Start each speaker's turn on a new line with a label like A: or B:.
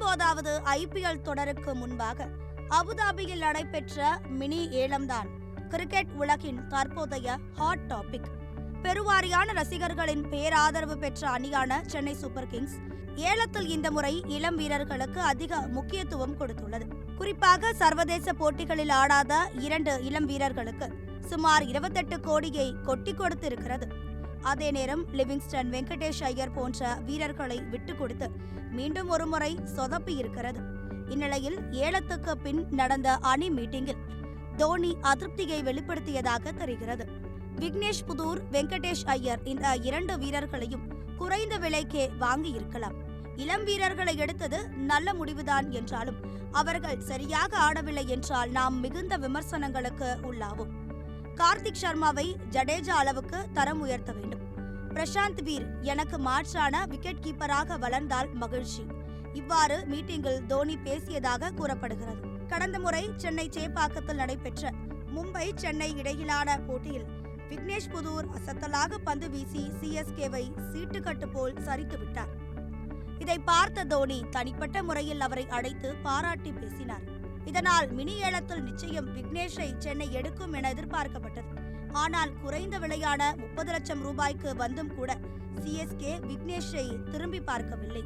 A: 19வது IPL தொடருக்கு முன்பாக அபுதாபியில் நடைபெற்ற மினி ஏலம்தான் கிரிக்கெட் உலகின் தற்போதைய ஹாட் டாபிக். பெருவாரியான ரசிகர்களின் பேராதரவு பெற்ற அணியான சென்னை சூப்பர் கிங்ஸ் ஏலத்தில் இந்த முறை இளம் வீரர்களுக்கு அதிக முக்கியத்துவம் கொடுத்துள்ளது. குறிப்பாக சர்வதேச போட்டிகளில் ஆடாத 2 இளம் வீரர்களுக்கு சுமார் 28 கோடியை கொட்டி கொடுத்திருக்கிறது. அதே நேரம் லிவிங்ஸ்டன், வெங்கடேஷ் ஐயர் போன்ற வீரர்களை விட்டுக் கொடுத்து மீண்டும் ஒருமுறை சொதப்பி இருக்கிறது. இந்நிலையில் ஏலத்துக்கு பின் நடந்த அணி மீட்டிங்கில் தோனி அதிருப்தியை வெளிப்படுத்தியதாக தெரிகிறது. விக்னேஷ் புதூர், வெங்கடேஷ் ஐயர் இந்த 2 வீரர்களையும் குறைந்த விலைக்கே வாங்கி இருக்கலாம். இளம் வீரர்களை எடுத்தது நல்ல முடிவுதான் என்றாலும் அவர்கள் சரியாக ஆடவில்லை என்றால் நாம் மிகுந்த விமர்சனங்களுக்கு உள்ளாவோம். கார்த்திக் சர்மாவை ஜடேஜா அளவுக்கு தரம் உயர்த்த வேண்டும். பிரசாந்த் வீர் எனக்கு மாற்றான விக்கெட் கீப்பராக வளர்ந்தால் மகிழ்ச்சி. இவ்வாறு மீட்டிங்கில் தோனி பேசியதாக கூறப்படுகிறது. கடந்த முறை சென்னை சேப்பாக்கத்தில் நடைபெற்ற மும்பை சென்னை இடையிலான போட்டியில் விக்னேஷ் புதூர் அசத்தலாக பந்து வீசி CSKவை சீட்டுக்கட்டு போல் சரித்து விட்டார். இதை பார்த்த தோனி தனிப்பட்ட முறையில் அவரை அழைத்து பாராட்டி பேசினார். இதனால் மினி ஏலத்தில் நிச்சயம் விக்னேஷை சென்னை எடுக்கும் என எதிர்பார்க்கப்பட்டது. ஆனால் குறைந்த விலையான 30 லட்சம் ரூபாய்க்கு வந்தும் கூட CSK விக்னேஷை திரும்பி பார்க்கவில்லை.